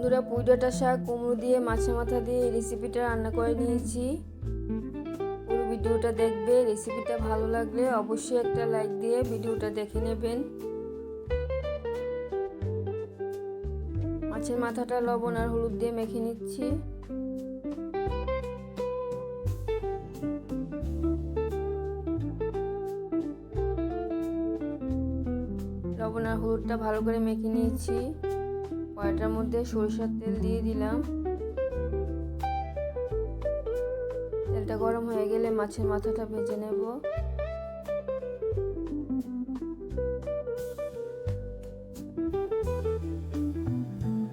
বন্ধুরা, পুঁই ডাঁটা শাক কুমড়ো দিয়ে মাছের মাথা দিয়ে এই রেসিপিটা রান্না করে নিয়েছি। পুরো ভিডিওটা দেখবে। রেসিপিটা ভালো লাগলে অবশ্যই একটা লাইক দিয়ে ভিডিওটা দেখে নেবেন। মাছের মাথাটা লবণ আর হলুদ দিয়ে মেখে নিচ্ছি। লবণ আর হলুদটা ভালো করে মেখে নিয়েছি। কড়াইটার মধ্যে সরিষার তেল দিয়ে দিলাম। তেলটা গরম হয়ে গেলে মাছের মাথাটা ভেজে নেব।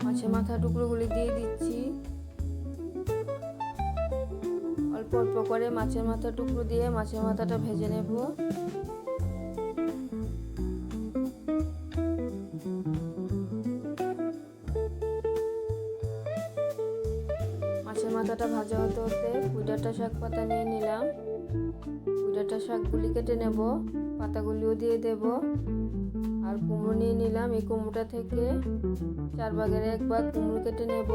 মাছের মাথা টুকরোগুলি দিয়ে দিচ্ছি। অল্প অল্প করে মাছের মাথা টুকরো দিয়ে মাছের মাথাটা ভেজে নেব। মাছের মাথাটা ভাজা হতে হতে পুঁই ডাঁটা শাক পাতা নিয়ে নিলাম। পুঁই ডাঁটা শাকগুলি কেটে নেব, পাতাগুলিও দিয়ে দেব। আর কুমড়ো নিয়ে নিলাম। এই কুমড়োটা থেকে 4 ভাগের 1 ভাগ কুমড়ো কেটে নেব।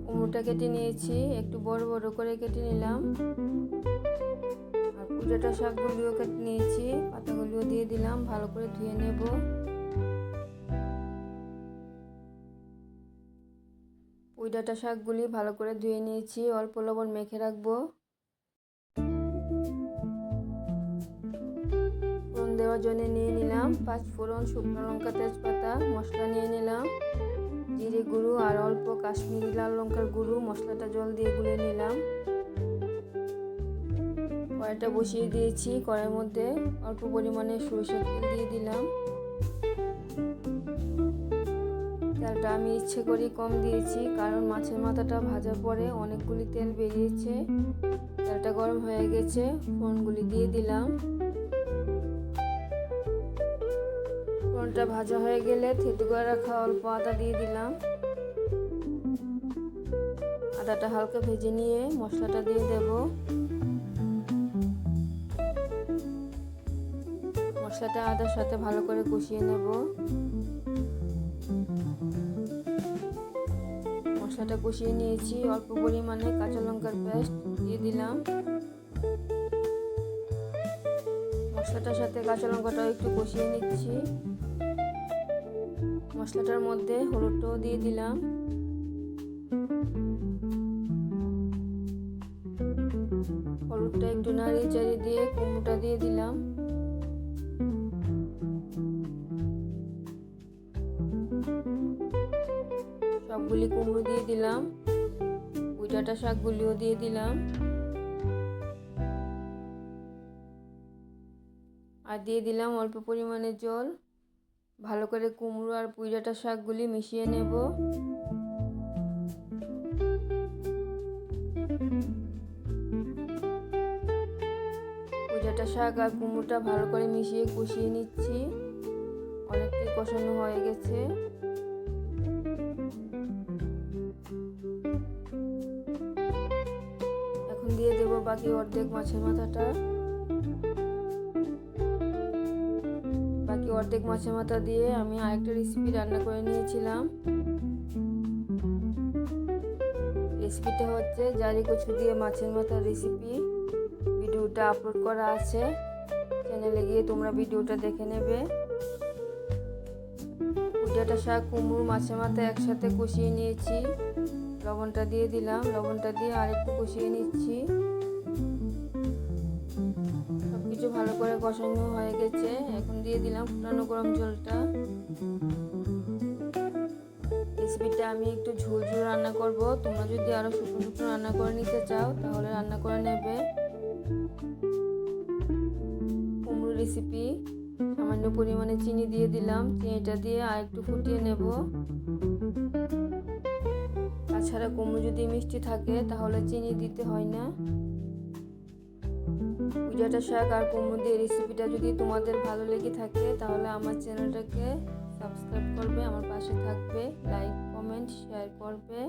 কুমড়োটা কেটে নিয়েছি, একটু বড় বড় করে কেটে নিলাম। আর পুঁই ডাঁটা শাকগুলিও কেটে নিয়েছি, পাতাগুলিও দিয়ে দিলাম। ভালো করে ধুয়ে নেব। পুঁই ডাঁটা শাকগুলি ভালো করে ধুয়ে নিয়েছি, অল্প লবণ মেখে রাখবো। ফোড়ন দেওয়ার জন্য নিয়ে নিলাম 5 ফোড়ন, শুকনো লঙ্কা, তেজপাতা। মশলা নিয়ে নিলাম জিরে গুঁড়ো আর অল্প কাশ্মীরি লাল লঙ্কার গুঁড়ো। মশলাটা জল দিয়ে গুলে নিলাম। কড়াইটা বসিয়ে দিয়েছি। কড়াইয়ের মধ্যে অল্প পরিমাণে সরিষার তেল দিয়ে দিলাম। তেলটা আমি ইচ্ছে করে কম দিয়েছি, কারণ মাছের মাথাটা ভাজার পরে অনেকগুলি তেল বেরিয়েছে। তেলটা গরম হয়ে গেছে, ফোড়নগুলি দিয়ে দিলাম। ফোড়নটা ভাজা হয়ে গেলে থেতু করে রাখা অল্প আদা দিয়ে দিলাম। আদাটা হালকা ভেজে নিয়ে মশলাটা দিয়ে দেব। মশলাটা আদার সাথে ভালো করে কষিয়ে নেব। মশলাটা কষিয়ে নিয়েছি। অল্প পরিমাণে কাঁচা লঙ্কার পেস্ট দিয়ে দিলাম। মশলাটার সাথে কাঁচা লঙ্কাটাও একটু কষিয়ে নিচ্ছি। মশলাটার মধ্যে হলুদটাও দিয়ে দিলাম। হলুদটা একটু নাড়িয়ে চাড়িয়ে দিয়ে কুমড়োটা দিয়ে দিলাম। সবগুলি কুমড়ো দিয়ে দিলাম। পুঁই ডাঁটা শাকগুলিও দিয়ে দিলাম। আর দিয়ে দিলাম অল্প পরিমাণে জল। ভালো করে কুমড়ো আর পুঁই ডাঁটা শাকগুলি মিশিয়ে নেব। পুঁই ডাঁটা শাক আর কুমড়োটা ভালো করে মিশিয়ে কষিয়ে নিচ্ছি। অনেকটাই কষানো হয়ে গেছে। এখন দিয়ে দেব বাকি অর্ধেক মাছের মাথাটা। বাকি অর্ধেক মাছের মাথা দিয়ে আমি আরেকটা রেসিপি রান্না করে নিয়েছিলাম। রেসিপিটা হচ্ছে জারি কচু দিয়ে মাছের মাথার রেসিপি। ভিডিওটা আপলোড করা আছে, চ্যানেলে গিয়ে তোমরা ভিডিওটা দেখে নেবে। পুঁই ডাঁটা শাক, কুমড়ো, মাছের মাথা একসাথে কষিয়ে নিয়েছি। লবণটা দিয়ে দিলাম। লবণটা দিয়ে আরেকটু কষিয়ে নিচ্ছি। সবকিছু ভালো করে কষানো হয়ে গেছে। এখন দিয়ে দিলাম ফুটানো গরম জলটা। রেসিপিটা আমি একটু ঝোল ঝোল রান্না করব। তোমরা যদি আরো শুকনো শুকনো রান্না করে নিতে চাও তাহলে রান্না করে নেবে। কুমড়ো রেসিপি, সামান্য পরিমাণে চিনি দিয়ে দিলাম। চিনিটা দিয়ে আর একটু ফুটিয়ে নেব। তাছাড়া কুমড়ো যদি মিষ্টি থাকে তাহলে চিনি দিতে হয় না। পুঁই ডাঁটা শাক আর কুমড়ো দিয়ে রেসিপিটা যদি তোমাদের ভালো লেগে থাকে তাহলে আমার চ্যানেলটাকে সাবস্ক্রাইব করবে, আমার পাশে থাকবে, লাইক, কমেন্ট, শেয়ার করবে।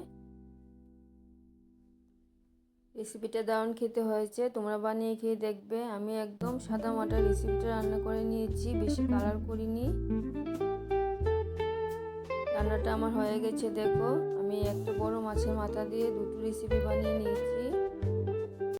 রেসিপিটা দারুণ খেতে হয়েছে, তোমরা বানিয়ে খেয়ে দেখবে। আমি একদম সাদা মাটা রেসিপিটা রান্না করে নিয়েছি, বেশি কালার করিনি। রান্নাটা আমার হয়ে গেছে। দেখো, আমি একটা বড় মাছের মাথা দিয়ে দুটো রেসিপি বানিয়ে নিয়েছি।